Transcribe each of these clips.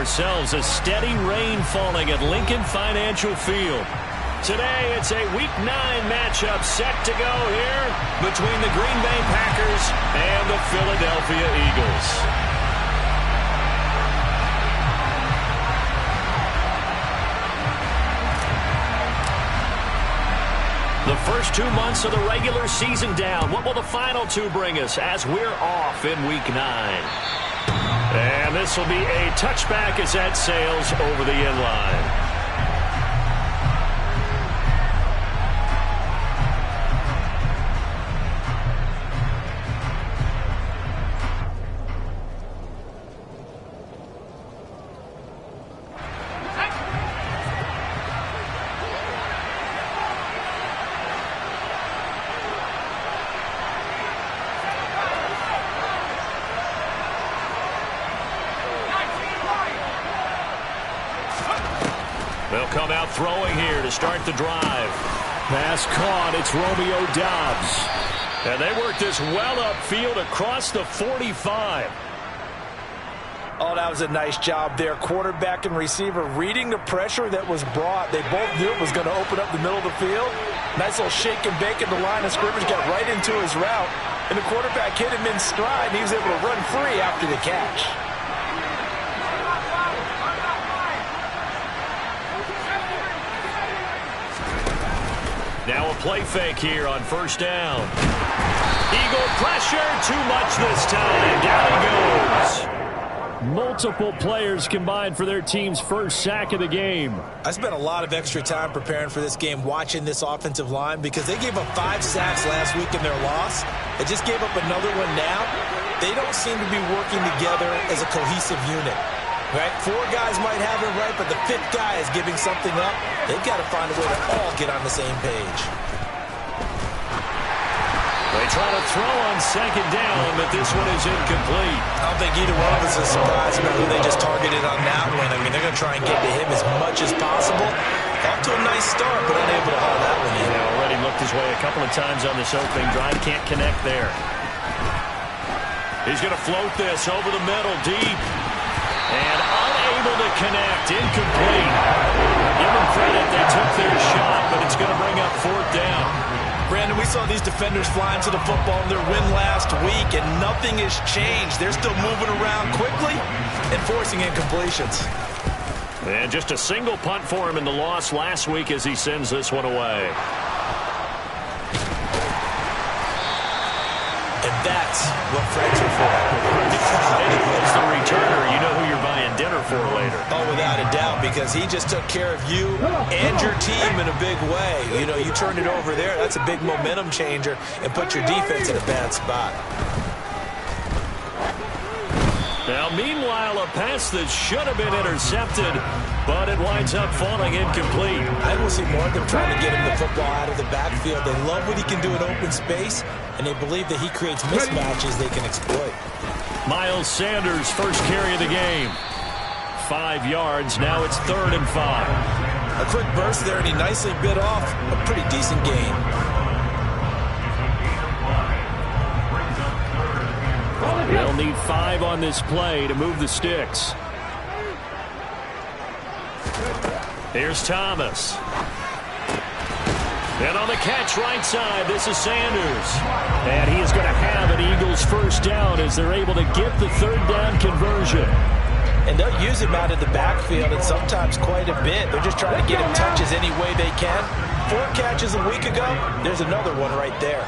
ourselves a steady rain falling at Lincoln Financial Field. Today, it's a Week 9 matchup set to go here between the Green Bay Packers and the Philadelphia Eagles. The first 2 months of the regular season down. What will the final two bring us as we're off in Week 9? And this will be a touchback as that sails over the end line. They'll come out throwing here to start the drive. Pass caught. It's Romeo Doubs. And they work this well upfield across the 45. Oh, that was a nice job there. Quarterback and receiver reading the pressure that was brought. They both knew it was going to open up the middle of the field. Nice little shake and bake at the line of scrimmage. Got right into his route. And the quarterback hit him in stride. And he was able to run free after the catch. Now a play fake here on first down. Eagle pressure, too much this time. Down he goes. Multiple players combined for their team's first sack of the game. I spent a lot of extra time preparing for this game, watching this offensive line, because they gave up 5 sacks last week in their loss. They just gave up another one now. They don't seem to be working together as a cohesive unit. Right? 4 guys might have it right, but the 5th guy is giving something up. They've got to find a way to all get on the same page. They try to throw on second down, but this one is incomplete. I don't think either one of us is surprised about who they just targeted on that one. I mean, they're going to try and get to him as much as possible. Off to a nice start, but unable to haul that one in. He already looked his way a couple of times on this opening drive. Can't connect there. He's going to float this over the middle, deep. And unable to connect. Incomplete. Give them credit. They took their shot, but it's going to bring up 4th down. Brandon, we saw these defenders flying to the football in their win last week, and nothing has changed. They're still moving around quickly and forcing incompletions. And just a single punt for him in the loss last week as he sends this one away. And that's what friends are for. It's the returner. You know who you're buying dinner for later. Oh, without a doubt, because he just took care of you and your team in a big way. You know, you turned it over there. That's a big momentum changer and put your defense in a bad spot. Now, meanwhile, a pass that should have been intercepted, but it winds up falling incomplete. I will see more of them trying to get him the football out of the backfield. They love what he can do in open space, and they believe that he creates mismatches they can exploit. Miles Sanders, first carry of the game. 5 yards. Now it's 3rd and 5. A quick burst there, and he nicely bit off a pretty decent gain. They'll need 5 on this play to move the sticks. Here's Thomas. And on the catch right side, this is Sanders. And he is going to have an Eagles first down as they're able to get the 3rd down conversion. And they'll use him out of the backfield, and sometimes quite a bit. They're just trying to get him touches any way they can. 4 catches a week ago. There's another one right there.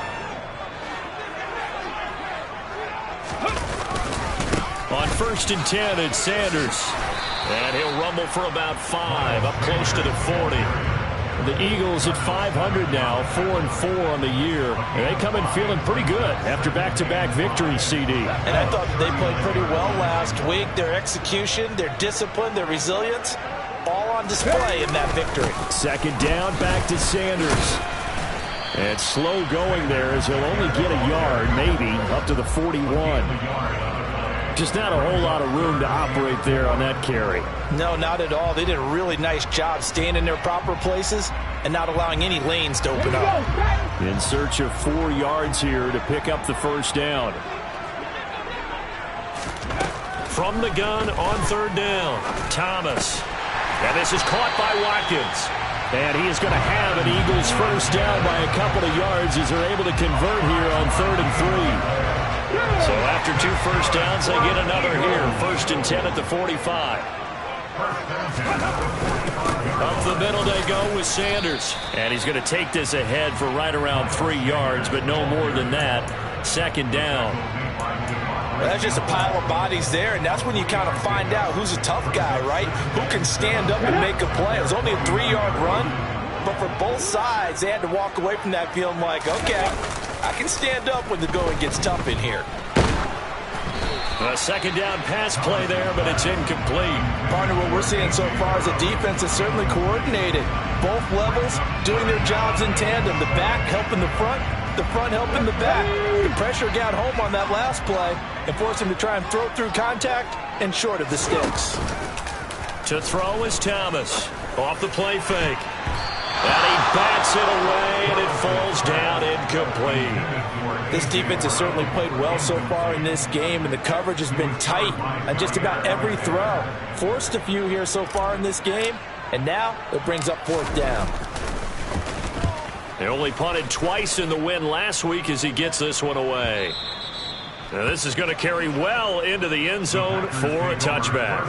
On 1st and 10, it's Sanders. And he'll rumble for about 5, up close to the 40. The Eagles at 500 now, 4-4 on the year. And they come in feeling pretty good after back-to-back victories, CD. And I thought that they played pretty well last week. Their execution, their discipline, their resilience, all on display in that victory. 2nd down, back to Sanders. And slow going there as he'll only get a yard, maybe, up to the 41. Just not a whole lot of room to operate there on that carry. No, not at all. They did a really nice job staying in their proper places and not allowing any lanes to open up. In search of 4 yards here to pick up the first down. From the gun on third down, Thomas. And this is caught by Watkins. And he is going to have an Eagles first down by a couple of yards as they're able to convert here on 3rd and 3. So after 2 first downs, they get another here. 1st and 10 at the 45. Up the middle they go with Sanders. And he's going to take this ahead for right around 3 yards, but no more than that. 2nd down. Well, that's just a pile of bodies there, and that's when you kind of find out who's a tough guy, right? Who can stand up and make a play. It was only a 3-yard run, but for both sides, they had to walk away from that feeling like, okay, I can stand up when the going gets tough in here. A 2nd down pass play there, but it's incomplete. Partner, what we're seeing so far is the defense is certainly coordinated. Both levels doing their jobs in tandem. The back helping the front helping the back. The pressure got home on that last play and forced him to try and throw through contact and short of the sticks. To throw is Thomas. Off the play fake. And he bats it away, and it falls down incomplete. This defense has certainly played well so far in this game, and the coverage has been tight on just about every throw. Forced a few here so far in this game, and now it brings up 4th down. They only punted twice in the win last week as he gets this one away. Now this is going to carry well into the end zone for a touchback.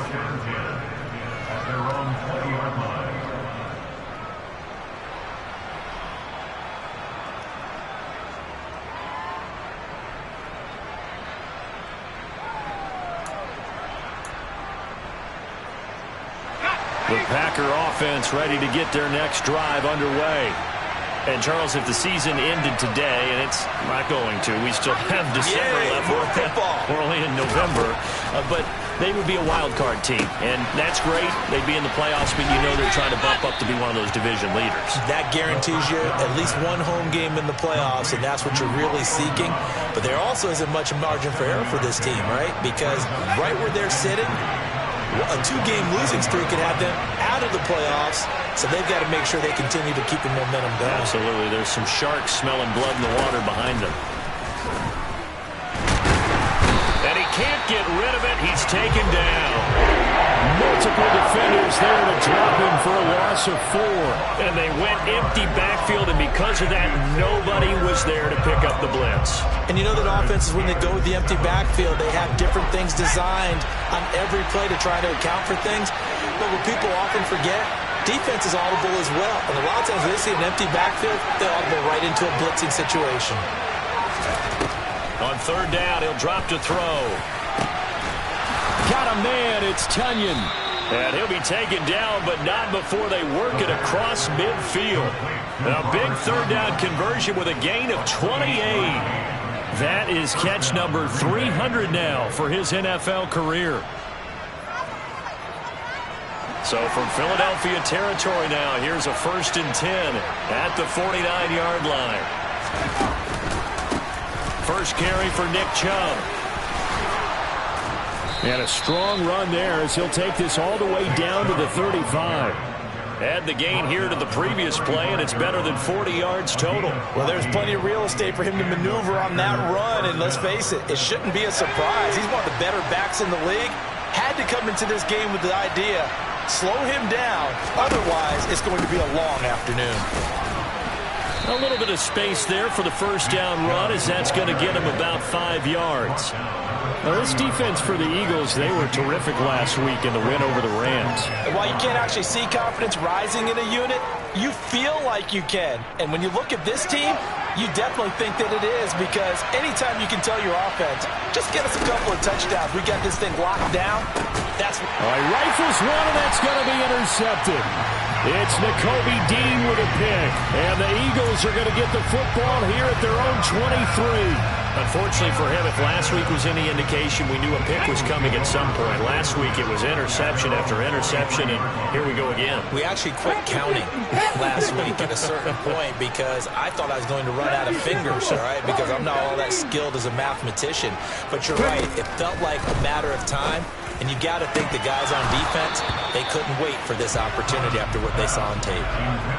The Packer offense ready to get their next drive underway. And, Charles, if the season ended today, and it's not going to, we still have December left. More football. We're only in November. But they would be a wild card team, and that's great. They'd be in the playoffs, but you know they're trying to bump up to be one of those division leaders. That guarantees you at least one home game in the playoffs, and that's what you're really seeking. But there also isn't much margin for error for this team, right? Because right where they're sitting, a 2-game losing streak could have them out of the playoffs, so they've got to make sure they continue to keep the momentum going. Absolutely. There's some sharks smelling blood in the water behind them. And he can't get rid of it. He's taken down. Multiple defenders there to drop him for a loss of 4. And they went empty backfield, and because of that, nobody was there to pick up the blitz. And you know that offenses, when they go with the empty backfield, they have different things designed on every play to try to account for things. But what people often forget, defense is audible as well. And a lot of times when they see an empty backfield, they audible right into a blitzing situation. On 3rd down, he'll drop to throw. Got a man, it's Tunyon. And he'll be taken down, but not before they work it across midfield. A big 3rd down conversion with a gain of 28. That is catch number 300 now for his NFL career. So from Philadelphia territory now, here's a 1st and 10 at the 49-yard line. First carry for Nick Chubb. And a strong run there as he'll take this all the way down to the 35. Add the gain here to the previous play, and it's better than 40 yards total. Well, there's plenty of real estate for him to maneuver on that run, and let's face it, it shouldn't be a surprise. He's one of the better backs in the league. Had to come into this game with the idea, slow him down, otherwise it's going to be a long afternoon. A little bit of space there for the first down run, as that's going to get him about 5 yards. Now, this defense for the Eagles, they were terrific last week in the win over the Rams. And while you can't actually see confidence rising in a unit, you feel like you can. And when you look at this team, you definitely think that it is, because anytime you can tell your offense, just get us a couple of touchdowns, we got this thing locked down, that's... All right, rifles one, and that's going to be intercepted. It's Nakobe Dean with a pick, and the Eagles are going to get the football here at their own 23. Unfortunately for him, if last week was any indication, we knew a pick was coming at some point. Last week it was interception after interception, and here we go again. We actually quit counting last week at a certain point because I thought I was going to run out of fingers, all right, because I'm not all that skilled as a mathematician. But you're right, it felt like a matter of time. And you got to think the guys on defense, they couldn't wait for this opportunity after what they saw on tape.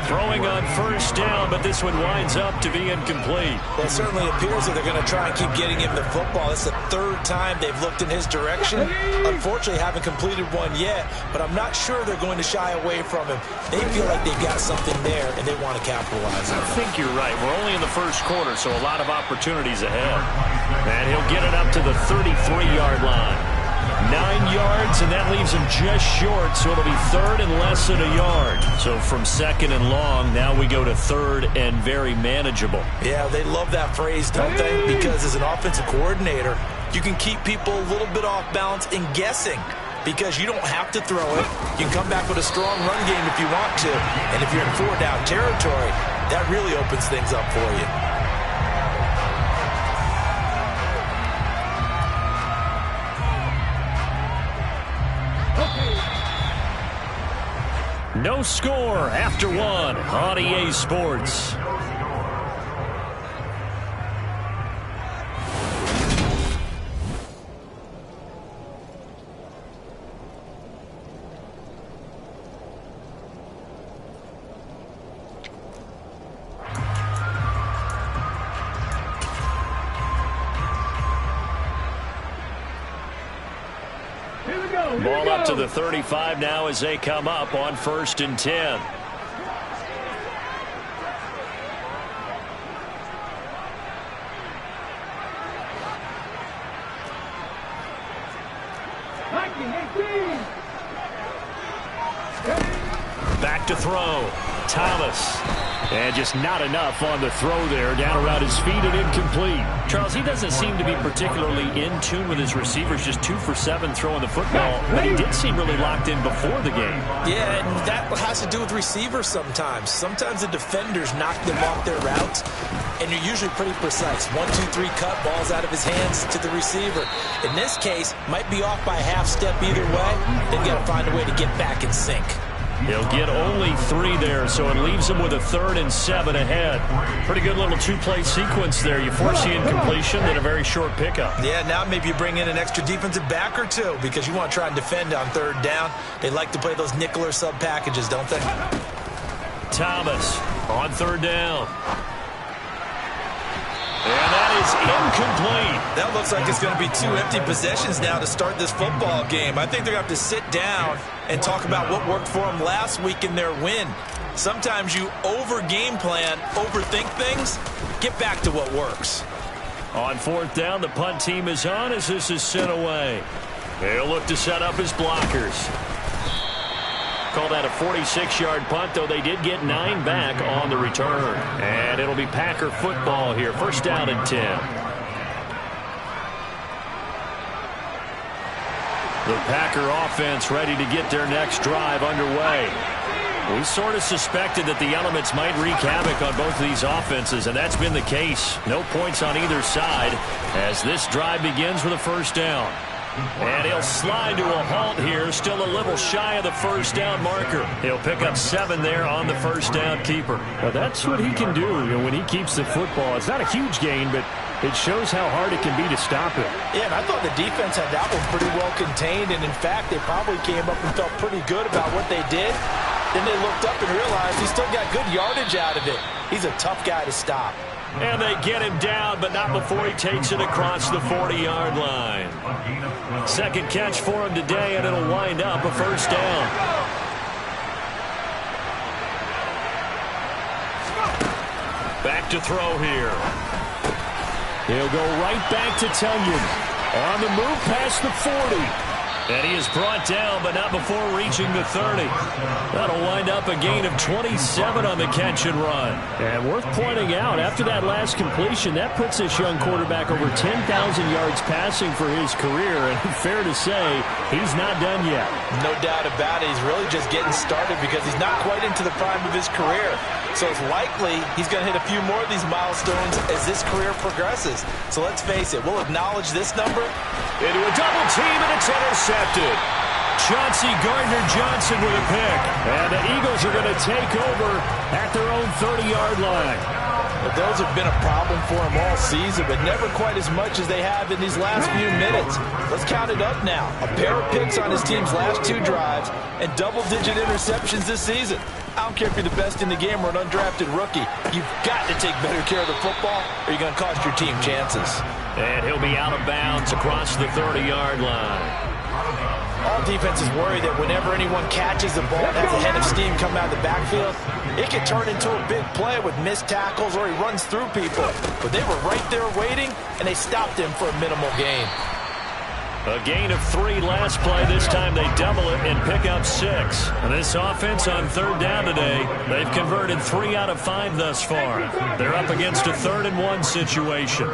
Throwing on first down, but this one winds up to be incomplete. Well, it certainly appears that they're going to try and keep getting him the football. It's the third time they've looked in his direction. Unfortunately, haven't completed one yet, but I'm not sure they're going to shy away from him. They feel like they've got something there, and they want to capitalize on it. I think you're right. We're only in the first quarter, so a lot of opportunities ahead. And he'll get it up to the 33-yard line. 9 yards, and that leaves him just short, so it'll be third and less than a yard. So from second and long, now we go to third and very manageable. Yeah, they love that phrase, don't they? Because as an offensive coordinator, you can keep people a little bit off balance and guessing because you don't have to throw it. You can come back with a strong run game if you want to. And if you're in 4-down territory, that really opens things up for you. No score after one on EA Sports. Ball up to the 35 now as they come up on 1st and 10. Back to throw. Thomas. And just not enough on the throw there. Down around his feet and incomplete. Charles, he doesn't seem to be particularly in tune with his receivers. Just 2 for 7 throwing the football. But he did seem really locked in before the game. Yeah, and that has to do with receivers sometimes. Sometimes the defenders knock them off their routes, and you're usually pretty precise. 1, 2, 3 cut, balls out of his hands to the receiver. In this case, might be off by a half step either way. They've got to find a way to get back in sync. He'll get only 3 there, so it leaves him with a 3rd and 7 ahead. Pretty good little 2-play sequence there. You force the incompletion, then a very short pickup. Yeah, now maybe you bring in an extra defensive back or 2 because you want to try and defend on 3rd down. They like to play those nickel or sub packages, don't they? Thomas on 3rd down. And that is incomplete. That looks like it's going to be 2 empty possessions now to start this football game. I think they're going to have to sit down and talk about what worked for them last week in their win. Sometimes you over-game plan, overthink things. Get back to what works. On 4th down, the punt team is on as this is sent away. They'll look to set up his blockers. Call that a 46-yard punt, though they did get 9 back on the return. And it'll be Packer football here. 1st down and 10. The Packer offense ready to get their next drive underway. We sort of suspected that the elements might wreak havoc on both of these offenses, and that's been the case. No points on either side as this drive begins with a 1st down. And he'll slide to a halt here, still a little shy of the 1st down marker. He'll pick up 7 there on the 1st down keeper. Well, that's what he can do when he keeps the football. It's not a huge gain, but it shows how hard it can be to stop it. Yeah, and I thought the defense had that one pretty well contained, and in fact, they probably came up and felt pretty good about what they did. Then they looked up and realized he still got good yardage out of it. He's a tough guy to stop. And they get him down, but not before he takes it across the 40-yard line. 2nd catch for him today, and it'll wind up a 1st down. Back to throw here. He'll go right back to Tellian. On the move past the 40. And he is brought down, but not before reaching the 30. That'll wind up a gain of 27 on the catch and run. And worth pointing out, after that last completion, that puts this young quarterback over 10,000 yards passing for his career. And fair to say, he's not done yet. No doubt about it. He's really just getting started because he's not quite into the prime of his career. So it's likely he's going to hit a few more of these milestones as this career progresses. So let's face it, we'll acknowledge this number. Into a double team, and it's intercepted. Chauncey Gardner-Johnson with a pick. And the Eagles are going to take over at their own 30-yard line. But those have been a problem for him all season, but never quite as much as they have in these last few minutes. Let's count it up now. A pair of picks on his team's last 2 drives and double-digit interceptions this season. I don't care if you're the best in the game or an undrafted rookie. You've got to take better care of the football or you're going to cost your team chances. And he'll be out of bounds across the 30-yard line. All defenses worry that whenever anyone catches the ball and has a head of steam come out of the backfield, it can turn into a big play with missed tackles or he runs through people. But they were right there waiting, and they stopped him for a minimal gain. A gain of 3 last play. This time they double it and pick up 6. And this offense on 3rd down today, they've converted 3 out of 5 thus far. They're up against a 3rd and 1 situation.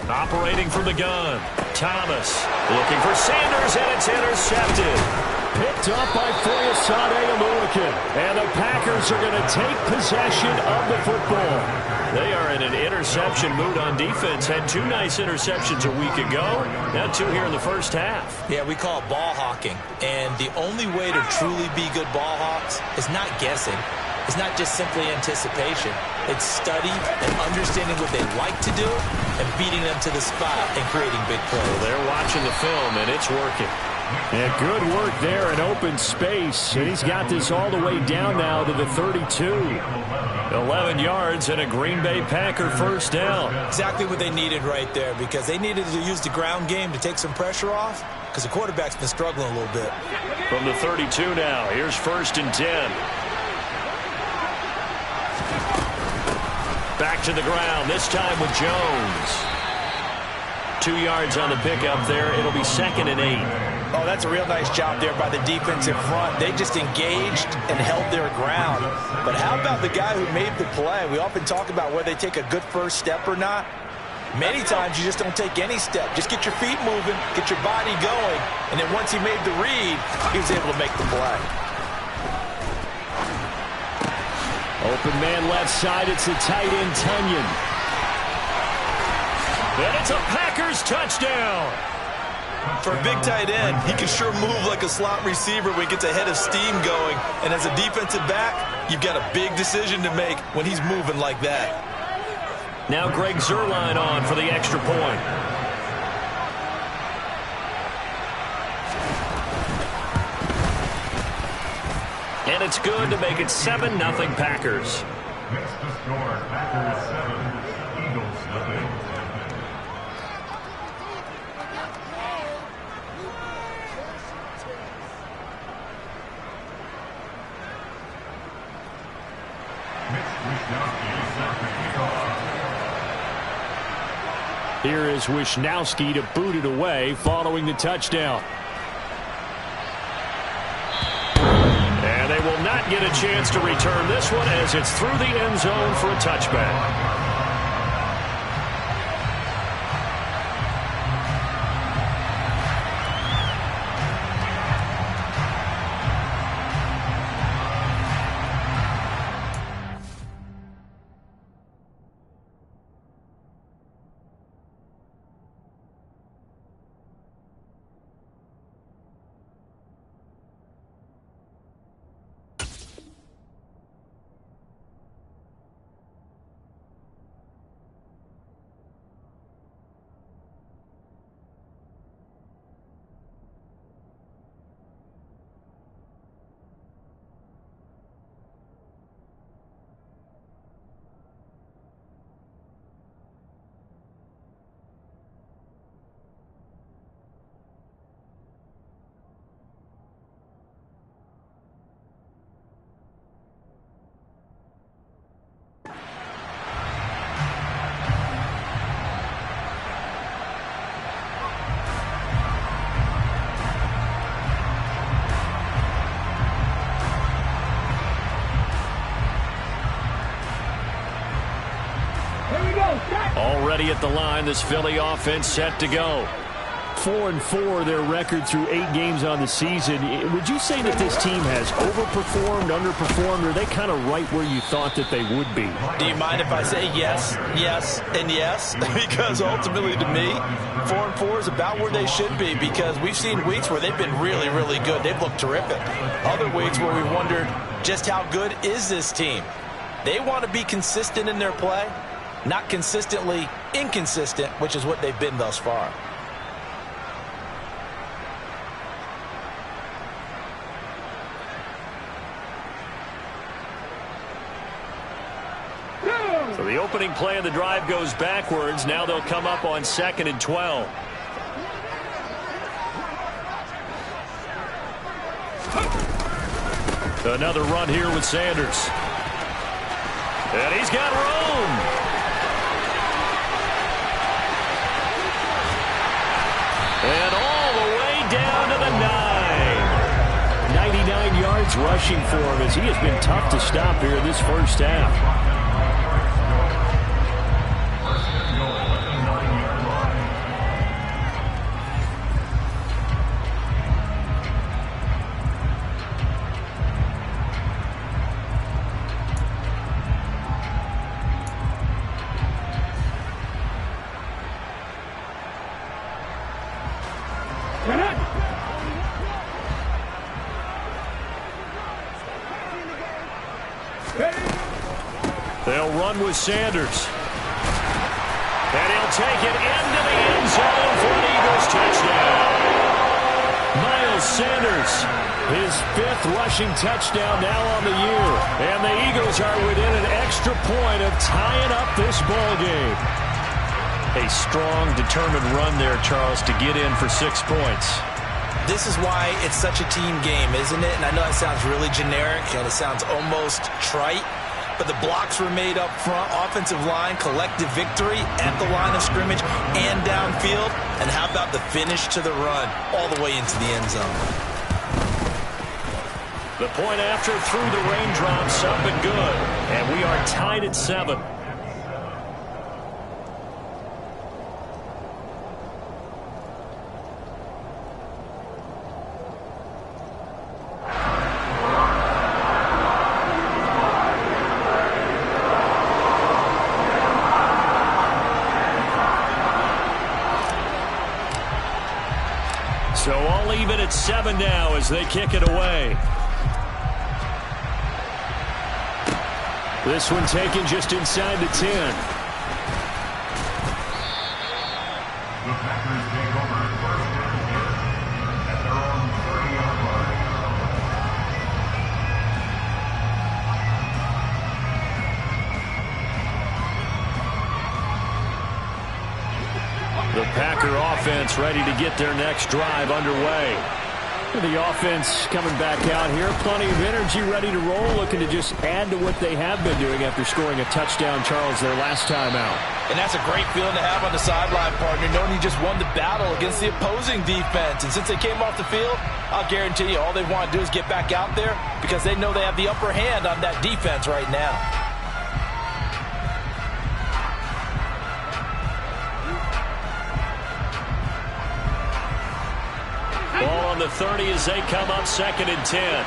Operating from the gun, Thomas looking for Sanders, and it's intercepted. Picked up by Foyesade Oluwakin, and the Packers are going to take possession of the football. They are in an interception mood on defense. Had 2 nice interceptions a week ago. Now 2 here in the first half. Yeah, we call it ball hawking. And the only way to truly be good ball hawks is not guessing. It's not just simply anticipation. It's study and understanding what they like to do and beating them to the spot and creating big plays. Well, they're watching the film, and it's working. And good work there in open space. And he's got this all the way down now to the 32. 11 yards and a Green Bay Packer first down. Exactly what they needed right there, because they needed to use the ground game to take some pressure off, because the quarterback's been struggling a little bit. From the 32 now, here's 1st and 10. Back to the ground, this time with Jones. 2 yards on the pickup there. It'll be 2nd and 8. Oh, that's a real nice job there by the defensive front. They just engaged and held their ground. But how about the guy who made the play? We often talk about whether they take a good first step or not. Many times you just don't take any step. Just get your feet moving, get your body going, and then once he made the read, he was able to make the play. Open man left side, it's the tight end, Tunyon. And it's a Packers touchdown. For a big tight end, he can sure move like a slot receiver when he gets a head of steam going. And as a defensive back, you've got a big decision to make when he's moving like that. Now Greg Zuerlein on for the extra point. And it's good to make it 7-0 Packers. Next to score, Packers 7, Eagles 0. Here is Wishnowsky to boot it away following the touchdown. And they will not get a chance to return this one as it's through the end zone for a touchback. Already at the line, this Philly offense set to go. 4-4 their record through 8 games on the season. Would you say that this team has overperformed, underperformed, or are they kind of right where you thought that they would be? Do you mind if I say yes, yes, and yes? Because ultimately to me, 4-4 is about where they should be, because we've seen weeks where they've been really, really good. They've looked terrific. Other weeks where we wondered just how good is this team. They want to be consistent in their play, not consistently inconsistent, which is what they've been thus far. So the opening play of the drive goes backwards. Now they'll come up on 2nd and 12. Another run here with Sanders. And he's got room. And all the way down to the 9. 99 yards rushing for him, as he has been tough to stop here in this first half. They'll run with Sanders. And he'll take it into the end zone for an Eagles touchdown. Miles Sanders, his 5th rushing touchdown now on the year. And the Eagles are within an extra point of tying up this ball game. A strong, determined run there, Charles, to get in for 6 points. This is why it's such a team game, isn't it? And I know that sounds really generic and it sounds almost trite, but the blocks were made up front, offensive line, collective victory at the line of scrimmage and downfield. And how about the finish to the run all the way into the end zone? The point after through the raindrops, up and good. And we are tied at 7. So all even at 7 now as they kick it away. This one taken just inside the 10. The Packers take over 1st and 10 at their own 30-yard line. The Packer offense ready to get their next drive underway. The offense coming back out here. Plenty of energy, ready to roll, looking to just add to what they have been doing after scoring a touchdown, Charles, their last time out. And that's a great feeling to have on the sideline, partner, knowing you just won the battle against the opposing defense. And since they came off the field, I'll guarantee you all they want to do is get back out there because they know they have the upper hand on that defense right now. Ball on the 30 as they come up 2nd and 10.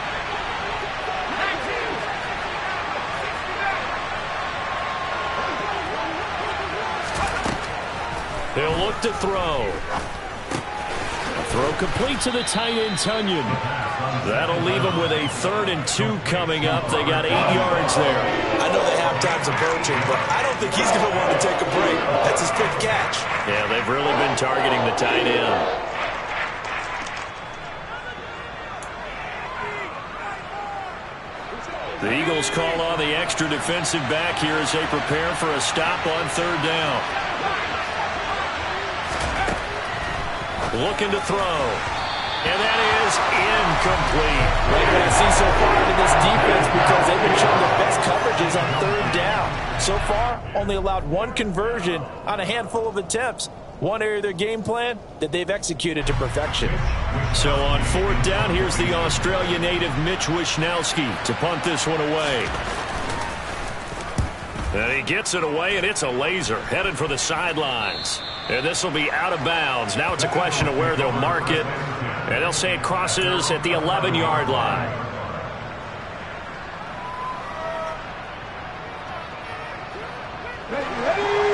He'll look to throw. Throw complete to the tight end, Tunyon. That'll leave them with a 3rd and 2 coming up. They got 8 yards there. I know the halftime's approaching, but I don't think he's going to want to take a break. That's his 5th catch. Yeah, they've really been targeting the tight end. The Eagles call on the extra defensive back here as they prepare for a stop on 3rd down. Looking to throw. And that is incomplete. Like what I see so far out of this defense because they've been showing their best coverages on 3rd down. So far, only allowed 1 conversion on a handful of attempts. One area of their game plan that they've executed to perfection. So on 4th down, here's the Australia native Mitch Wishnowski to punt this one away. And he gets it away, and it's a laser headed for the sidelines. And this will be out of bounds. Now it's a question of where they'll mark it. And they'll say it crosses at the 11-yard line.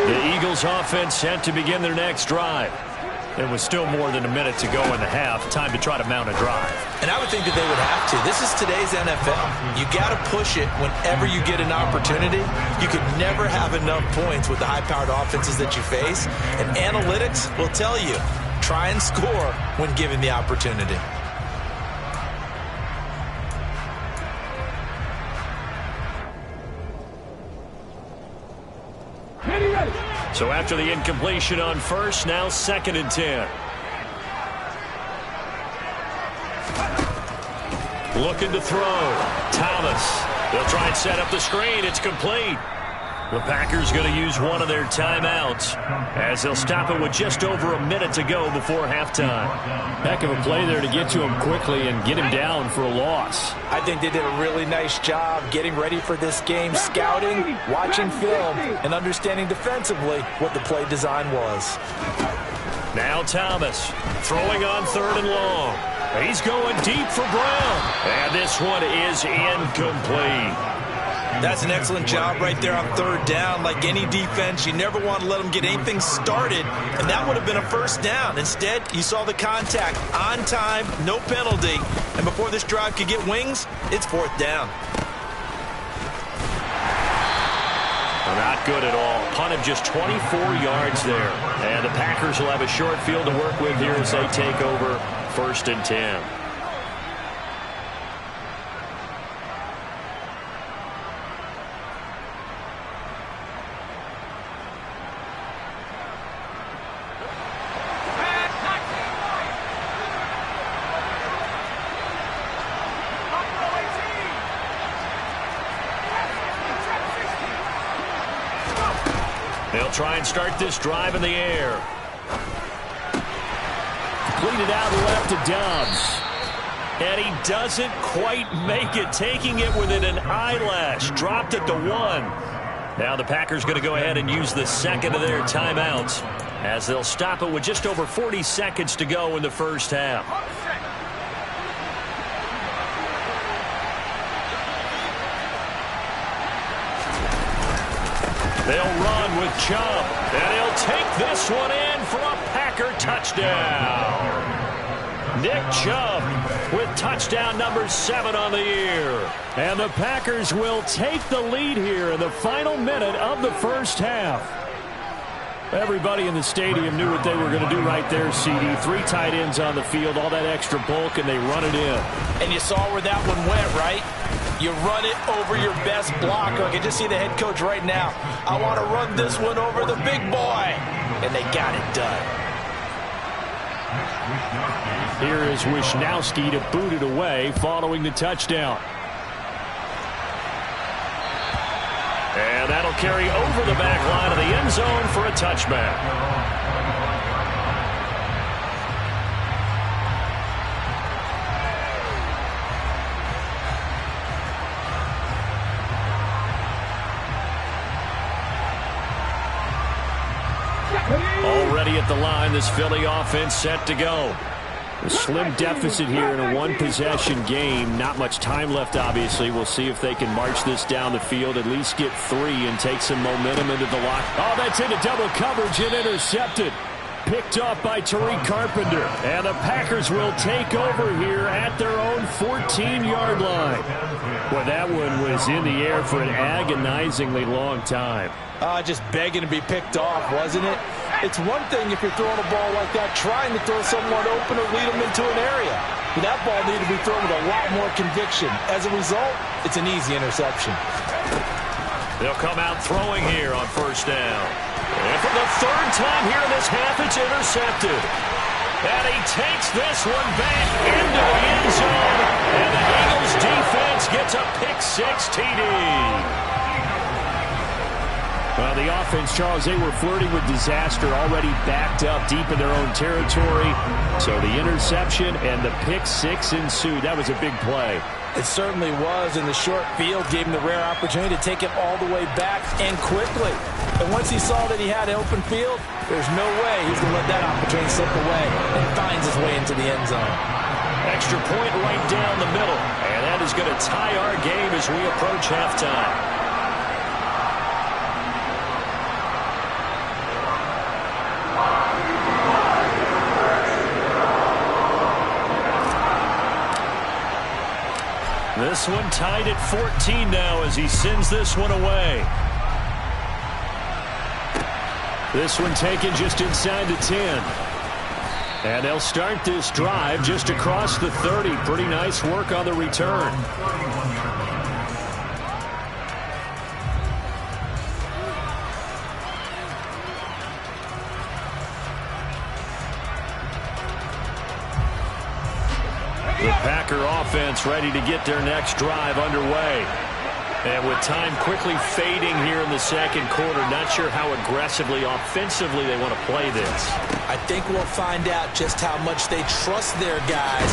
The Eagles offense set to begin their next drive. It was still more than a minute to go in the half. Time to try to mount a drive. And I would think that they would have to. This is today's NFL. You got to push it whenever you get an opportunity. You could never have enough points with the high-powered offenses that you face. And analytics will tell you, try and score when given the opportunity. So after the incompletion on first, now 2nd and 10. Looking to throw. Thomas. They'll try and set up the screen. It's complete. The Packers going to use one of their timeouts as they'll stop it with just over a minute to go before halftime. Heck of a play there to get to him quickly and get him down for a loss. I think they did a really nice job getting ready for this game, scouting, watching film, and understanding defensively what the play design was. Now Thomas throwing on 3rd and long. He's going deep for Brown. And this one is incomplete. That's an excellent job right there on 3rd down. Like any defense, you never want to let them get anything started, and that would have been a 1st down. Instead, you saw the contact on time, no penalty, and before this drive could get wings, it's 4th down. Not good at all. Punt of just 24 yards there. And the Packers will have a short field to work with here as they take over 1st and 10. They'll try and start this drive in the air. Completed out left to Dobbs. And he doesn't quite make it, taking it within an eyelash. Dropped at the 1. Now the Packers going to go ahead and use the 2nd of their timeouts as they'll stop it with just over 40 seconds to go in the 1st half. They'll run with Chubb, and he'll take this one in for a Packer touchdown. Nick Chubb with touchdown number 7 on the year. And the Packers will take the lead here in the final minute of the 1st half. Everybody in the stadium knew what they were going to do right there, CD. 3 tight ends on the field, all that extra bulk, and they run it in. And you saw where that one went, right? You run it over your best blocker. I can just see the head coach right now. I want to run this one over the big boy. And they got it done. Here is Wishnowski to boot it away following the touchdown. And that'll carry over the back line of the end zone for a touchback. Already at the line, this Philly offense set to go. A slim deficit here in a one-possession game. Not much time left, obviously. We'll see if they can march this down the field, at least get 3 and take some momentum into the lock. Oh, that's into double coverage and intercepted. Picked off by Tariq Carpenter. And the Packers will take over here at their own 14-yard line. Boy, that one was in the air for an agonizingly long time. Just begging to be picked off, wasn't it? It's one thing if you're throwing a ball like that, trying to throw someone open or lead them into an area. But that ball needed to be thrown with a lot more conviction. As a result, it's an easy interception. They'll come out throwing here on 1st down. And for the 3rd time here in this half, it's intercepted. And he takes this one back into the end zone. And the Eagles defense gets a pick-6 TD. Well, the offense, Charles, they were flirting with disaster, already backed up deep in their own territory. So the interception and the pick-6 ensued. That was a big play. It certainly was, and the short field gave him the rare opportunity to take it all the way back and quickly. And once he saw that he had an open field, there's no way he's going to let that opportunity slip away, and finds his way into the end zone. Extra point right down the middle, and that is going to tie our game as we approach halftime. This one tied at 14 now as he sends this one away. This one taken just inside the 10. And they'll start this drive just across the 30. Pretty nice work on the return. The Packer offense ready to get their next drive underway. And with time quickly fading here in the second quarter, not sure how aggressively, offensively they want to play this. I think we'll find out just how much they trust their guys.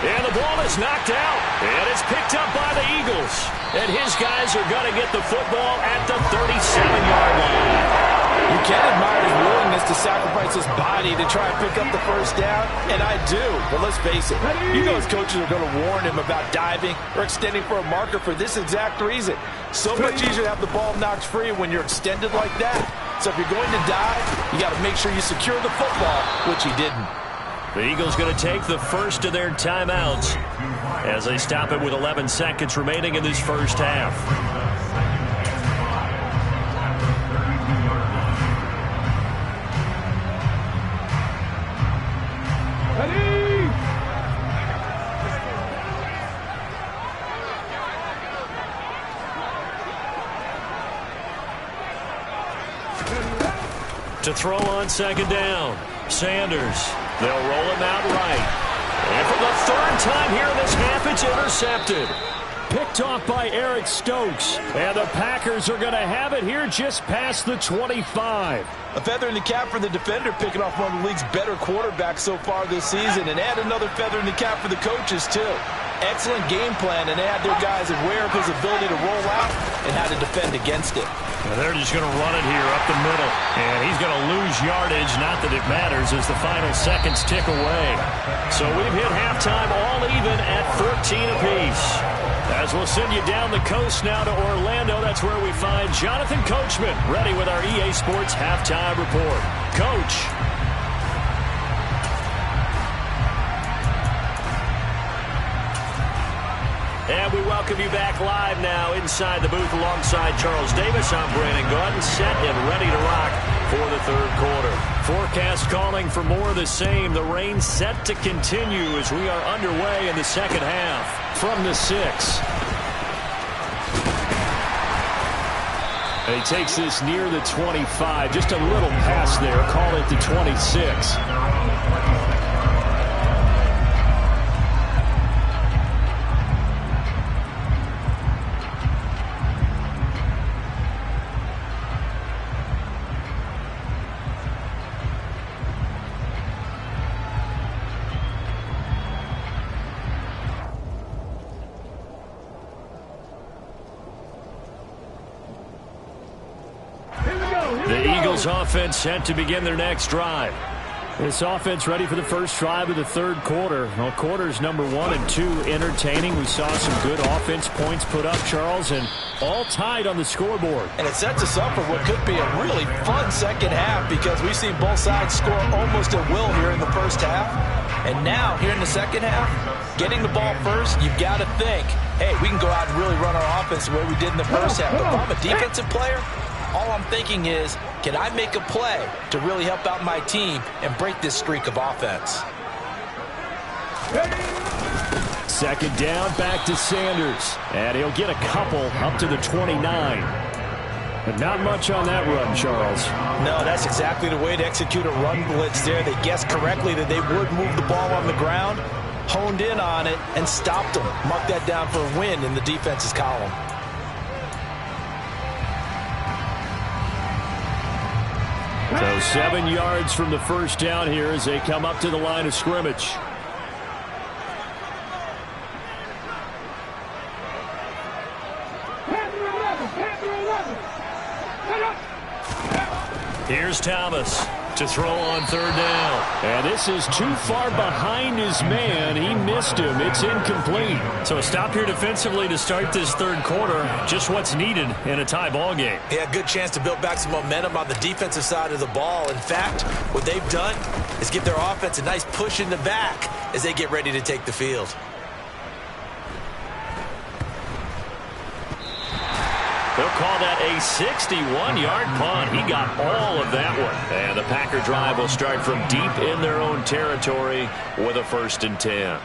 And the ball is knocked out. And it's picked up by the Eagles. And his guys are going to get the football at the 37-yard line. You can admire his willingness to sacrifice his body to try and pick up the first down, and I do. But let's face it, you know his coaches are going to warn him about diving or extending for a marker for this exact reason. So much easier to have the ball knocked free when you're extended like that. So if you're going to dive, you got to make sure you secure the football, which he didn't. The Eagles going to take the first of their timeouts as they stop it with 11 seconds remaining in this first half. To throw on second down, Sanders. They'll roll him out right. And for the third time here in this half, it's intercepted. Picked off by Eric Stokes. And the Packers are going to have it here just past the 25. A feather in the cap for the defender, picking off one of the league's better quarterbacks so far this season. And add another feather in the cap for the coaches, too. Excellent game plan, and they had their guys aware of his ability to roll out and how to defend against it. And they're just going to run it here up the middle. And he's going to lose yardage, not that it matters, as the final seconds tick away. So we've hit halftime all even at 14 apiece. As we'll send you down the coast now to Orlando, that's where we find Jonathan Coachman ready with our EA Sports Halftime Report. Coach. And we welcome you back live now inside the booth alongside Charles Davis. I'm Brandon Gaudin, set and ready to rock for the third quarter. Forecast calling for more of the same. The rain set to continue as we are underway in the second half from the 6. And he takes this near the 25, just a little past there. Call it the 26. Offense set to begin their next drive. This offense ready for the first drive of the third quarter. Well, quarters number 1 and 2 entertaining. We saw some good offense points put up, Charles, and all tied on the scoreboard. And it sets us up for what could be a really fun second half because we've seen both sides score almost at will here in the first half. And now, here in the second half, getting the ball first, you've got to think, hey, we can go out and really run our offense the way we did in the first half. But if I'm a defensive player, all I'm thinking is, can I make a play to really help out my team and break this streak of offense? Second down, back to Sanders. And he'll get a couple up to the 29. But not much on that run, Charles. No, that's exactly the way to execute a run blitz there. They guessed correctly that they would move the ball on the ground, honed in on it, and stopped them. Mark that down for a win in the defense's column. So 7 yards from the first down here as they come up to the line of scrimmage. Here's Thomas to throw on third down. And this is too far behind his man. He missed him. It's incomplete. So a stop here defensively to start this third quarter. Just what's needed in a tie ball game. Yeah, good chance to build back some momentum on the defensive side of the ball. In fact, what they've done is give their offense a nice push in the back as they get ready to take the field. They'll call that a 61-yard punt. He got all of that one. And the Packer drive will start from deep in their own territory with a 1st and 10.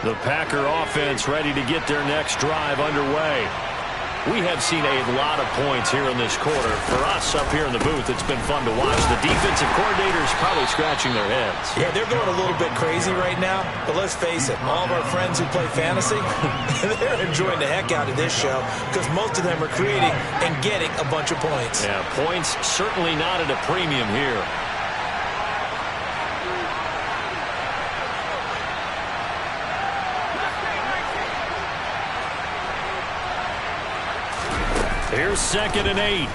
The Packer offense ready to get their next drive underway. We have seen a lot of points here in this quarter. For us up here in the booth, it's been fun to watch. The defensive coordinators probably scratching their heads. Yeah, they're going a little bit crazy right now. But let's face it, all of our friends who play fantasy, they're enjoying the heck out of this show because most of them are creating and getting a bunch of points. Yeah, points certainly not at a premium here. Here's 2nd and 8.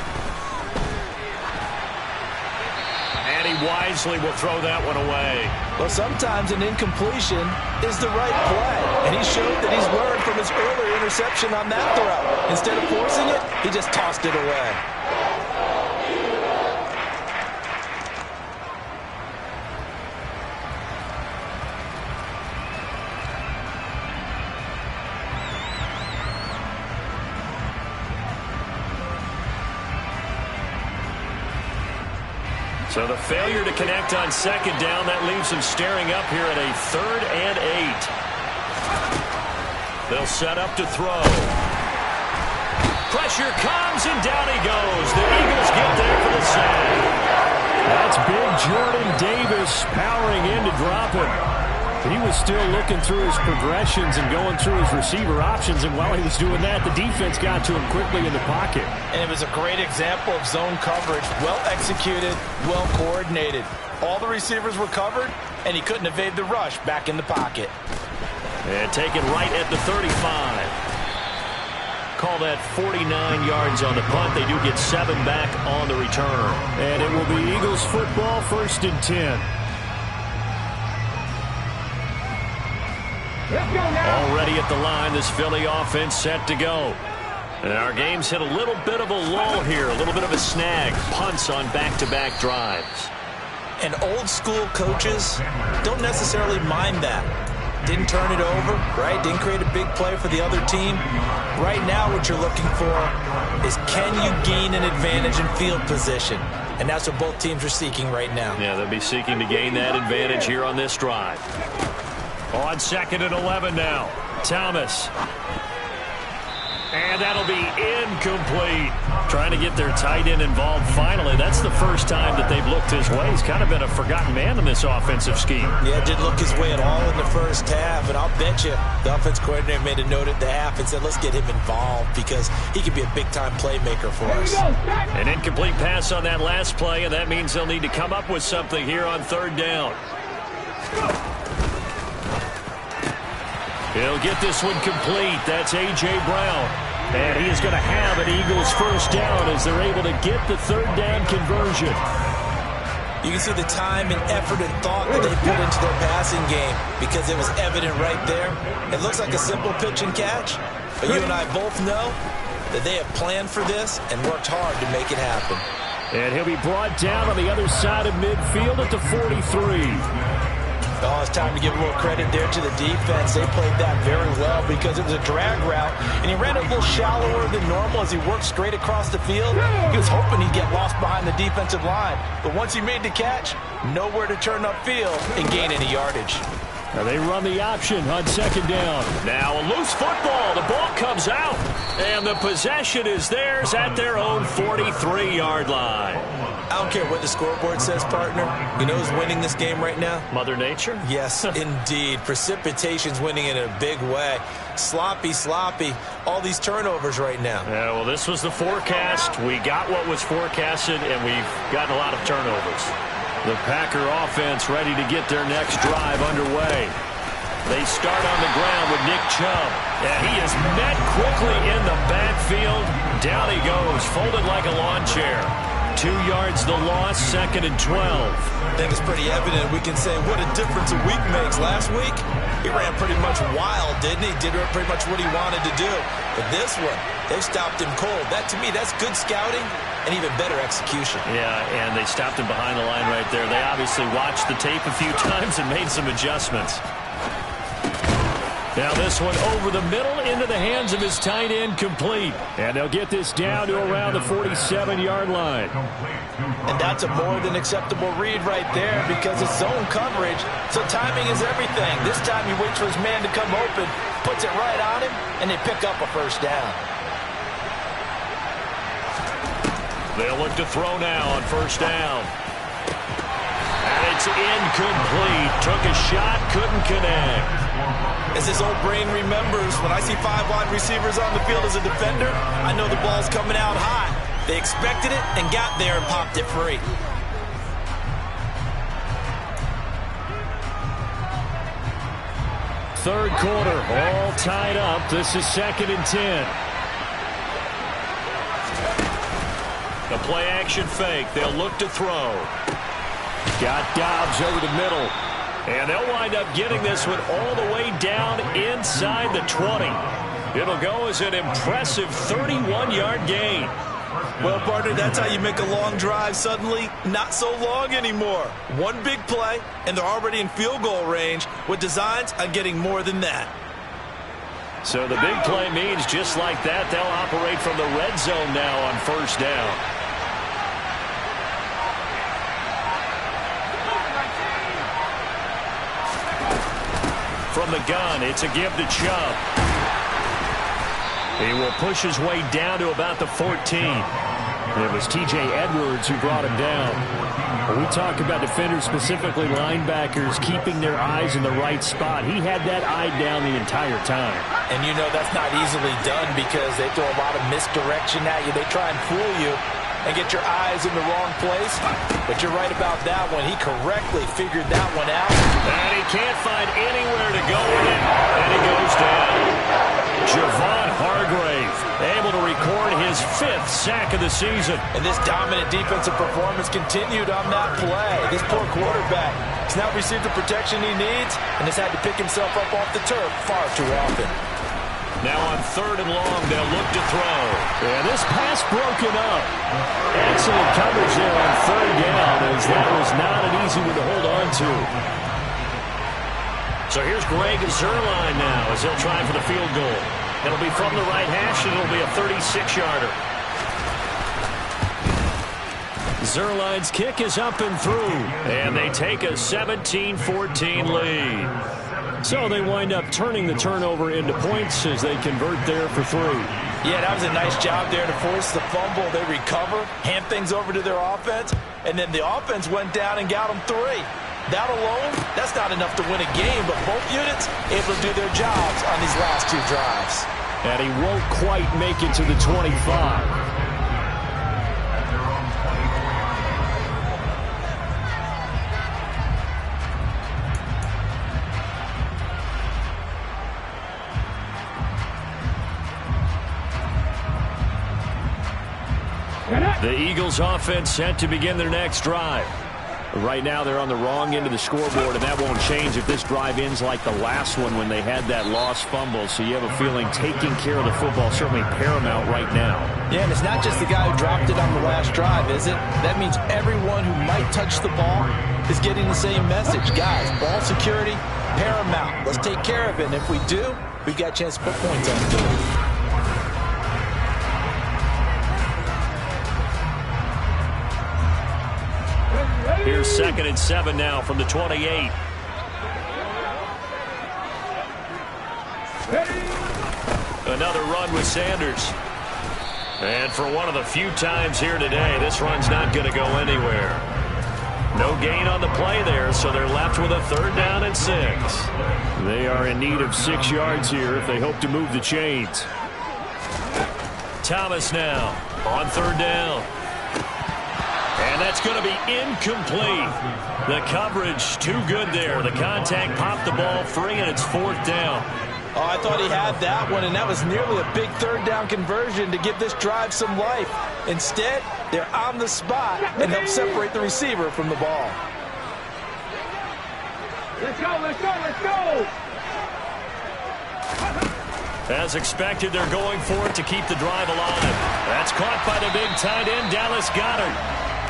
And he wisely will throw that one away. Well, sometimes an incompletion is the right play. And he showed that he's learned from his earlier interception on that throw. Instead of forcing it, he just tossed it away. So the failure to connect on 2nd down, that leaves him staring up here at a 3rd and 8. They'll set up to throw. Pressure comes, and down he goes. The Eagles get there for the sack. That's big Jordan Davis powering in to drop him. He was still looking through his progressions and going through his receiver options, and while he was doing that, the defense got to him quickly in the pocket. And it was a great example of zone coverage, well executed, well coordinated. All the receivers were covered, and he couldn't evade the rush back in the pocket. And taken right at the 35. Call that 49 yards on the punt. They do get 7 back on the return. And it will be Eagles football, 1st and 10. Already at the line, this Philly offense set to go. And our game's hit a little bit of a lull here, a little bit of a snag. Punts on back-to-back drives. And old-school coaches don't necessarily mind that. Didn't turn it over, right? Didn't create a big play for the other team. Right now what you're looking for is can you gain an advantage in field position? And that's what both teams are seeking right now. Yeah, they'll be seeking to gain that advantage here on this drive. On 2nd and 11 now. Thomas. And that'll be incomplete. Trying to get their tight end involved finally. That's the first time that they've looked his way. He's kind of been a forgotten man in this offensive scheme. Yeah, didn't look his way at all in the first half. And I'll bet you the offense coordinator made a note at the half and said, let's get him involved because he could be a big-time playmaker for us. An incomplete pass on that last play, and that means they'll need to come up with something here on 3rd down. He'll get this one complete. That's A.J. Brown. And he is going to have an Eagles 1st down as they're able to get the 3rd down conversion. You can see the time and effort and thought that they put into their passing game because it was evident right there. It looks like a simple pitch and catch, but you and I both know that they have planned for this and worked hard to make it happen. And he'll be brought down on the other side of midfield at the 43. Oh, it's time to give a little credit there to the defense. They played that very well because it was a drag route, and he ran a little shallower than normal as he worked straight across the field. He was hoping he'd get lost behind the defensive line, but once he made the catch, nowhere to turn upfield and gain any yardage. Now they run the option on 2nd down. Now a loose football. The ball comes out, and the possession is theirs at their own 43-yard line. I don't care what the scoreboard says, partner. You know who's winning this game right now? Mother Nature? Yes, indeed. Precipitation's winning in a big way. Sloppy, all these turnovers right now. Yeah, well, this was the forecast. We got what was forecasted, and we've gotten a lot of turnovers. The Packer offense ready to get their next drive underway. They start on the ground with Nick Chubb. Yeah, he is met quickly in the backfield. Down he goes, folded like a lawn chair. 2 yards the loss, 2nd and 12. I think it's pretty evident we can say what a difference a week makes. Last week, he ran pretty much wild, didn't he? Did pretty much what he wanted to do. But this one, they stopped him cold. That, to me, that's good scouting and even better execution. Yeah, and they stopped him behind the line right there. They obviously watched the tape a few times and made some adjustments. Now this one over the middle into the hands of his tight end, complete. And they'll get this down to around the 47-yard line. And that's a more than acceptable read right there because it's zone coverage, so timing is everything. This time he waits for his man to come open, puts it right on him, and they pick up a first down. They'll look to throw now on first down. And it's incomplete. Took a shot, couldn't connect. As his old brain remembers, when I see 5 wide receivers on the field as a defender, I know the ball's coming out high. They expected it and got there and popped it free. Third quarter, all tied up. This is 2nd and 10. The play action fake. They'll look to throw. Got Dobbs over the middle. And they'll wind up getting this one all the way down inside the 20. It'll go as an impressive 31-yard gain. Well, partner, that's how you make a long drive suddenly not so long anymore. One big play, and they're already in field goal range with designs on getting more than that. So the big play means just like that, they'll operate from the red zone now on first down. From the gun, it's a give to Chubb. He will push his way down to about the 14. It was T.J. Edwards who brought him down. When we talk about defenders, specifically linebackers, keeping their eyes in the right spot, he had that eye down the entire time. And you know that's not easily done because they throw a lot of misdirection at you. They try and fool you and get your eyes in the wrong place. But you're right about that one. He correctly figured that one out. And he can't find anywhere to go with it. And he goes down. Javon Hargrave able to record his 5th sack of the season. And this dominant defensive performance continued on that play. This poor quarterback has not received the protection he needs and has had to pick himself up off the turf far too often. Now on 3rd and long, they'll look to throw. And this pass broken up. Excellent coverage there on 3rd down, as that was not an easy one to hold on to. So here's Greg Zuerlein now as he'll try for the field goal. It'll be from the right hash, and it'll be a 36-yarder. Zuerlein's kick is up and through, and they take a 17-14 lead. So they wind up turning the turnover into points as they convert there for 3. Yeah, that was a nice job there to force the fumble. They recover, hand things over to their offense, and then the offense went down and got them 3. That alone, that's not enough to win a game, but both units able to do their jobs on these last 2 drives. And he won't quite make it to the 25. The Eagles offense set to begin their next drive. Right now they're on the wrong end of the scoreboard, and that won't change if this drive ends like the last one when they had that lost fumble. So you have a feeling taking care of the football certainly paramount right now. Yeah, and it's not just the guy who dropped it on the last drive, is it? That means everyone who might touch the ball is getting the same message. Guys, ball security, paramount. Let's take care of it, and if we do, we've got a chance to put points on the board. Here's 2nd and 7 now from the 28. Another run with Sanders. And for one of the few times here today, this run's not going to go anywhere. No gain on the play there, so they're left with a 3rd down and 6. They are in need of 6 yards here if they hope to move the chains. Thomas now on 3rd down. And that's going to be incomplete. The coverage too good there. The contact popped the ball free, and it's 4th down. Oh, I thought he had that one, and that was nearly a big 3rd down conversion to give this drive some life. Instead, they're on the spot and help separate the receiver from the ball. Let's go, let's go, let's go! As expected, they're going for it to keep the drive alive. That's caught by the big tight end, Dallas Goedert.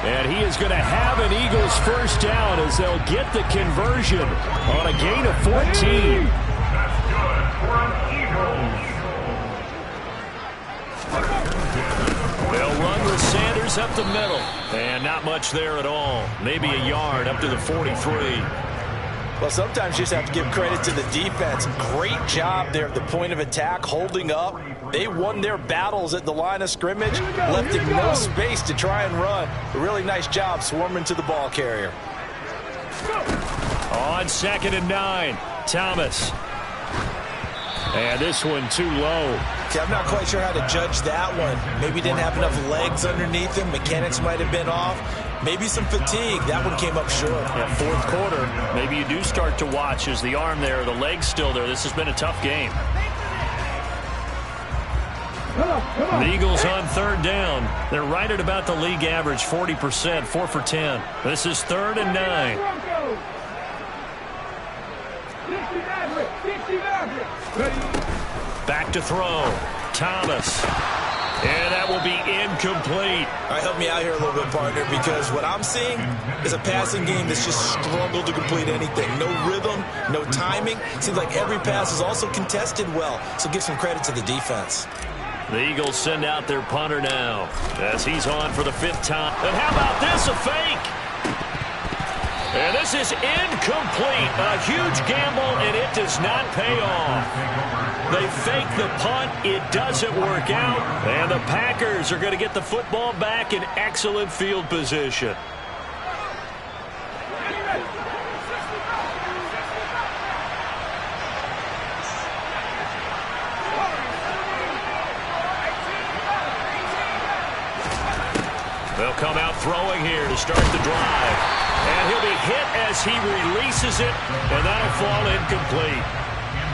And he is going to have an Eagles 1st down as they'll get the conversion on a gain of 14. That's good for an Eagles. They'll run with Sanders up the middle. And not much there at all. Maybe a yard up to the 43. Well, sometimes you just have to give credit to the defense. Great job there at the point of attack, holding up. They won their battles at the line of scrimmage, left him no space to try and run. A really nice job swarming to the ball carrier. On 2nd and 9, Thomas. And this one too low. See, I'm not quite sure how to judge that one. Maybe didn't have enough legs underneath him. Mechanics might have been off. Maybe some fatigue. That one came up short. Yeah, 4th quarter. Maybe you do start to watch as the arm there, the leg's still there. This has been a tough game. The Eagles on 3rd down. They're right at about the league average, 40%, 4 for 10. This is 3rd and 9. Back to throw. Thomas. And that will be incomplete. All right, help me out here a little bit, partner, because what I'm seeing is a passing game that's just struggled to complete anything. No rhythm, no timing. Seems like every pass is also contested well, so give some credit to the defense. The Eagles send out their punter now as he's on for the 5th time. And how about this, a fake? And this is incomplete. A huge gamble, and it does not pay off. They fake the punt. It doesn't work out. And the Packers are going to get the football back in excellent field position. They'll come out throwing here to start the drive. And he'll be hit as he releases it, and that'll fall incomplete.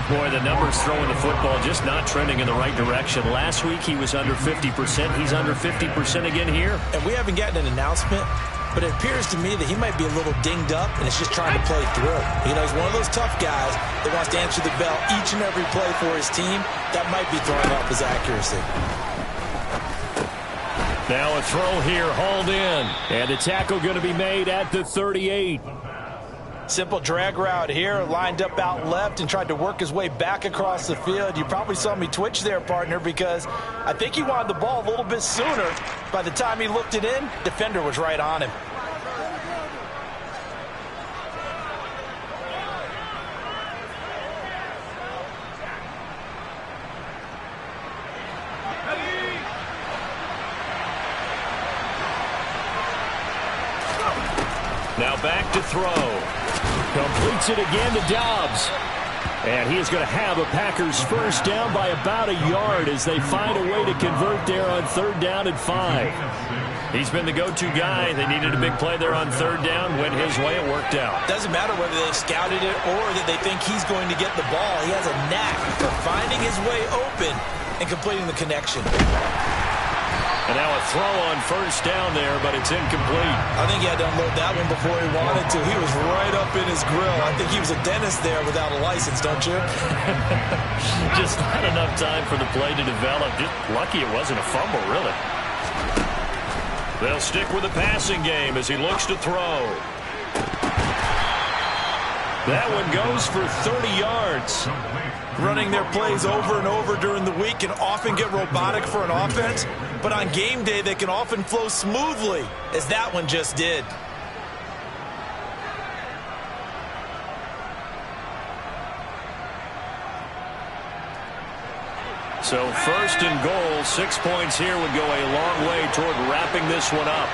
Boy, the numbers throwing the football just not trending in the right direction. Last week he was under 50%. He's under 50% again here. And we haven't gotten an announcement, but it appears to me that he might be a little dinged up and is just trying to play through. You know, he's one of those tough guys that wants to answer the bell each and every play for his team. That might be throwing off his accuracy. Now a throw here, hauled in. And the tackle going to be made at the 38. Simple drag route here, lined up out left and tried to work his way back across the field. You probably saw me twitch there, partner, because I think he wanted the ball a little bit sooner. By the time he looked it in, defender was right on him. Now back to throw. Completes it again to Dobbs. And he is going to have a Packers 1st down by about a yard as they find a way to convert there on 3rd down and 5. He's been the go-to guy. They needed a big play there on 3rd down. Went his way. It worked out. Doesn't matter whether they scouted it or that they think he's going to get the ball. He has a knack for finding his way open and completing the connection. And now a throw on 1st down there, but it's incomplete. I think he had to unload that one before he wanted to. He was right up in his grill. I think he was a dentist there without a license, don't you? Just not enough time for the play to develop. Just lucky it wasn't a fumble, really. They'll stick with the passing game as he looks to throw. That one goes for 30 yards. Running their plays over and over during the week can often get robotic for an offense, but on game day they can often flow smoothly, as that one just did. So first and goal, 6 points here would go a long way toward wrapping this one up.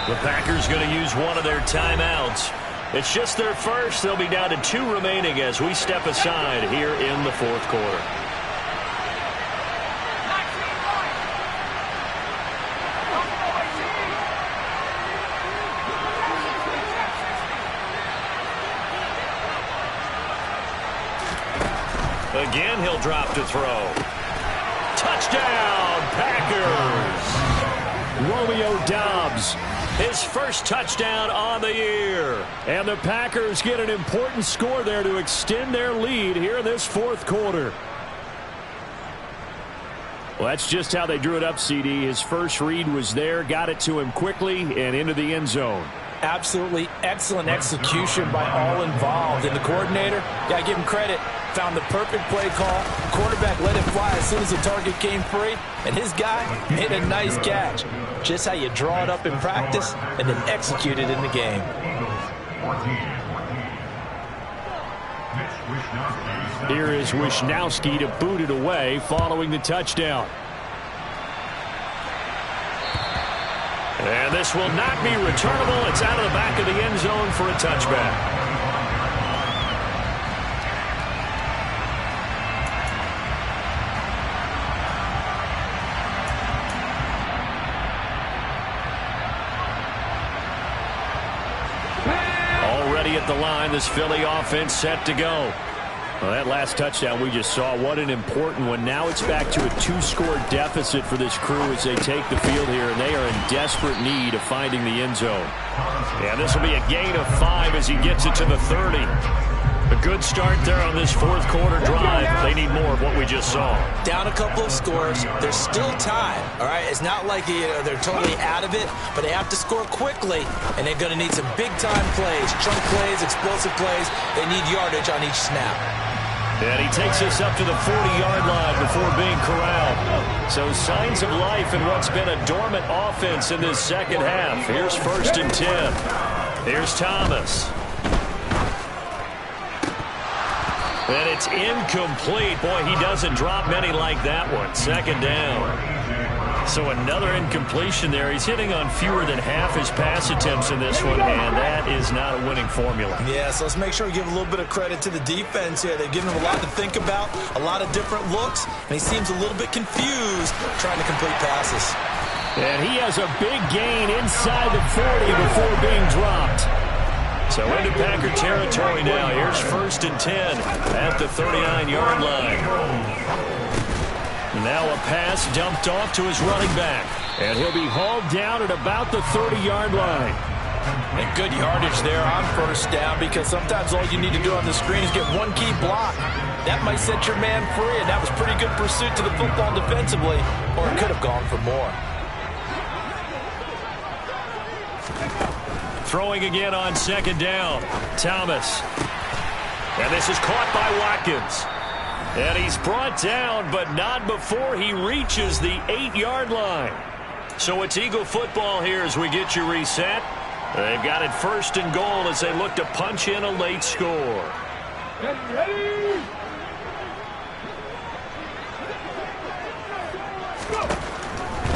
The Packers going to use one of their timeouts. It's just their first. They'll be down to 2 remaining as we step aside here in the fourth quarter. Again, he'll drop to throw. Touchdown, Packers! Romeo Doubs, his first touchdown on the year. And the Packers get an important score there to extend their lead here in this fourth quarter. Well, that's just how they drew it up, CD. His first read was there, got it to him quickly, and into the end zone. Absolutely excellent execution by all involved. And the coordinator, got to give him credit, found the perfect play call. Quarterback let it fly as soon as the target came free, and his guy made a nice catch. Just how you draw it up in practice and then execute it in the game. Here is Wisnowski to boot it away following the touchdown. And this will not be returnable. It's out of the back of the end zone for a touchback. Already at the line, this Philly offense set to go. Well, that last touchdown we just saw, what an important one. Now it's back to a 2-score deficit for this crew as they take the field here, and they are in desperate need of finding the end zone. Yeah, this will be a gain of 5 as he gets it to the 30. A good start there on this fourth quarter drive. They need more of what we just saw. Down a couple of scores. There's still time, all right? It's not like they're totally out of it, but they have to score quickly, and they're going to need some big-time plays, chunk plays, explosive plays. They need yardage on each snap. And he takes us up to the 40-yard line before being corralled. So signs of life in what's been a dormant offense in this second half. Here's 1st and 10. Here's Thomas. And it's incomplete. Boy, he doesn't drop many like that one. 2nd down. So another incompletion there. He's hitting on fewer than half his pass attempts in this one, and that is not a winning formula. Yeah, so let's make sure we give a little bit of credit to the defense here. They've given him a lot to think about, a lot of different looks, and he seems a little bit confused trying to complete passes. And he has a big gain inside the 40 before being dropped. So into Packer territory now. Here's 1st and 10 at the 39-yard line. Now a pass dumped off to his running back. And he'll be hauled down at about the 30-yard line. And good yardage there on 1st down, because sometimes all you need to do on the screen is get one key block. That might set your man free, and that was pretty good pursuit to the football defensively, or it could have gone for more. Throwing again on 2nd down. Thomas. And this is caught by Watkins. And he's brought down, but not before he reaches the 8-yard line. So it's Eagle football here as we get you reset. They've got it 1st and goal as they look to punch in a late score. Get ready!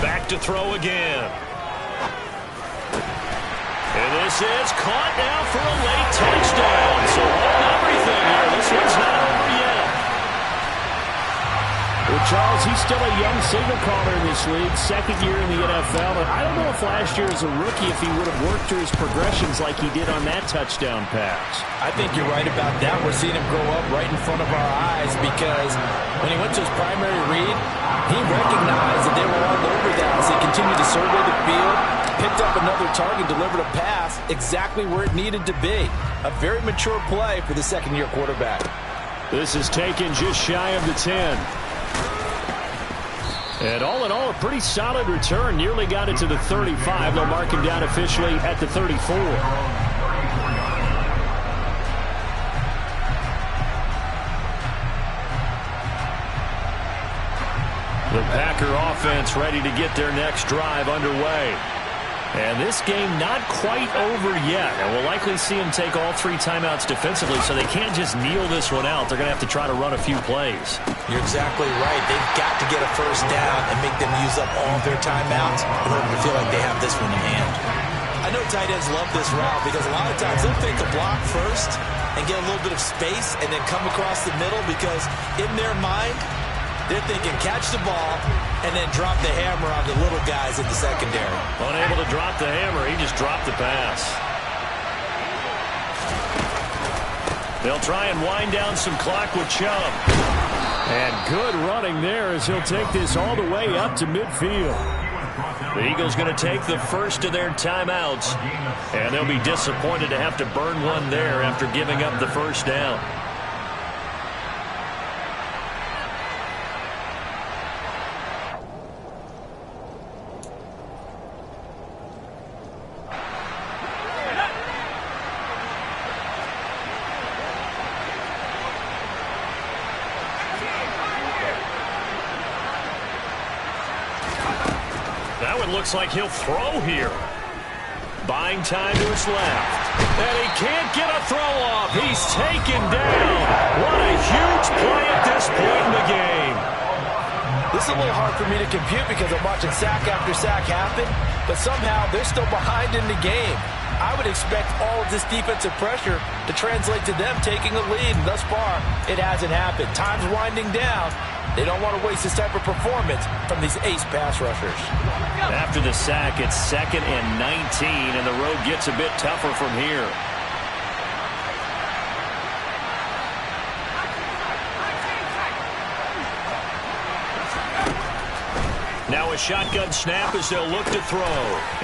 Back to throw again. And this is caught now for a late touchdown. So hold everything here. This one's not over yet. Well, Charles, he's still a young signal caller in this league, 2nd year in the NFL. And I don't know if last year as a rookie if he would have worked through his progressions like he did on that touchdown pass. I think you're right about that. We're seeing him grow up right in front of our eyes, because when he went to his primary read, he recognized that they were all over that as he continued to survey the field, picked up another target, delivered a pass exactly where it needed to be. A very mature play for the 2nd-year quarterback. This is taken just shy of the 10. And all in all, a pretty solid return. Nearly got it to the 35. They'll mark him down officially at the 34. The Packer offense ready to get their next drive underway. And this game not quite over yet. And we'll likely see them take all 3 timeouts defensively, so they can't just kneel this one out. They're going to have to try to run a few plays. You're exactly right. They've got to get a first down and make them use up all of their timeouts in order to feel like they have this one in hand. I know tight ends love this route because a lot of times they'll fake a block first and get a little bit of space and then come across the middle because in their mind, they're thinking catch the ball and then drop the hammer on the little guys in the secondary. Unable to drop the hammer, he just dropped the pass. They'll try and wind down some clock with Chubb. And good running there as he'll take this all the way up to midfield. The Eagles going to take the first of their timeouts, and they'll be disappointed to have to burn one there after giving up the first down. That one looks like he'll throw here. Buying time to his left. And he can't get a throw off. He's taken down. What a huge play at this point in the game. This is a little hard for me to compute because I'm watching sack after sack happen, but somehow they're still behind in the game. I would expect all of this defensive pressure to translate to them taking a lead, and thus far, it hasn't happened. Time's winding down. They don't want to waste this type of performance from these ace pass rushers. After the sack, it's 2nd and 19, and the road gets a bit tougher from here. Now a shotgun snap as they'll look to throw.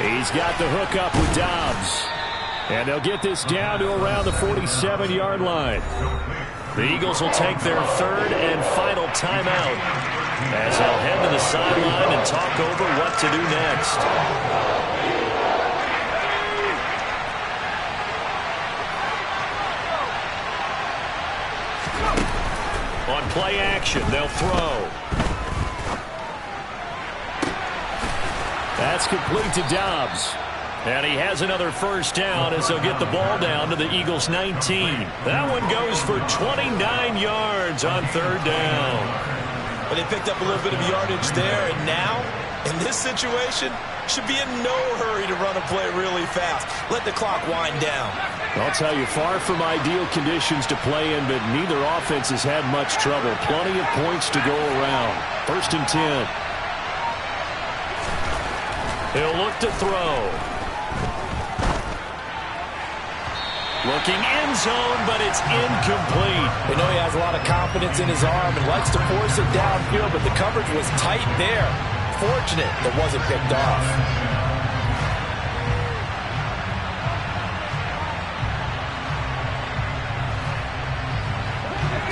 He's got the hook up with Dobbs. And they'll get this down to around the 47-yard line. The Eagles will take their 3rd and final timeout as they'll head to the sideline and talk over what to do next. On play action, they'll throw. That's complete to Dobbs. And he has another first down as they'll get the ball down to the Eagles' 19. That one goes for 29 yards on 3rd down. But they picked up a little bit of yardage there, and now, in this situation, should be in no hurry to run a play really fast. Let the clock wind down. I'll tell you, far from ideal conditions to play in, but neither offense has had much trouble. Plenty of points to go around. 1st and 10. He'll look to throw. Looking end zone, but it's incomplete. We know he has a lot of confidence in his arm and likes to force it downfield, but the coverage was tight there. Fortunate that wasn't picked off.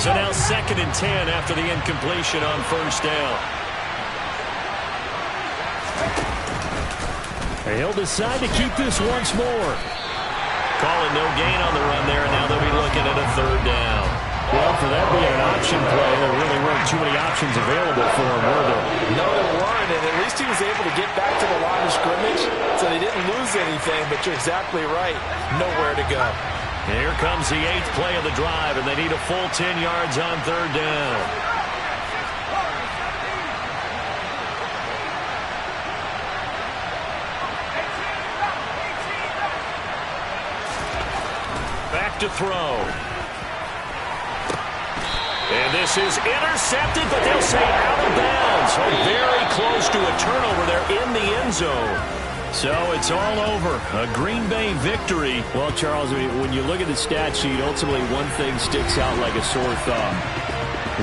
So now 2nd and 10 after the incompletion on 1st down. He'll decide to keep this once more. Calling no gain on the run there, and now they'll be looking at a 3rd down. Well, for that being an option play, there really weren't too many options available for him, were there? No, there weren't, and at least he was able to get back to the line of scrimmage, so they didn't lose anything, but you're exactly right. Nowhere to go. Here comes the 8th play of the drive, and they need a full 10 yards on 3rd down. Back to throw. And this is intercepted, but they'll say out of bounds. So very close to a turnover there in the end zone. So it's all over. A Green Bay victory. Well, Charles, when you look at the stat sheet, ultimately one thing sticks out like a sore thumb.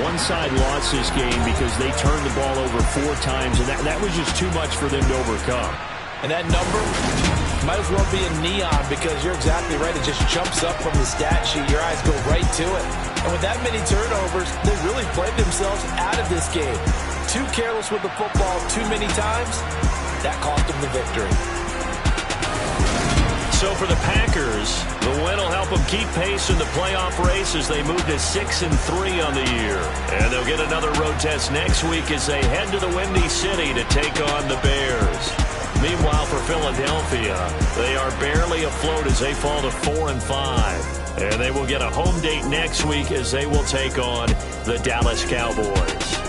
One side lost this game because they turned the ball over 4 times, and that was just too much for them to overcome. And that number might as well be a neon because you're exactly right. It just jumps up from the stat sheet. Your eyes go right to it. And with that many turnovers, they really played themselves out of this game. Too careless with the football too many times. That cost them the victory. So for the Packers, the win will help them keep pace in the playoff race as they move to 6-3 on the year. And they'll get another road test next week as they head to the Windy City to take on the Bears. Meanwhile, for Philadelphia, they are barely afloat as they fall to 4-5. And they will get a home date next week as they will take on the Dallas Cowboys.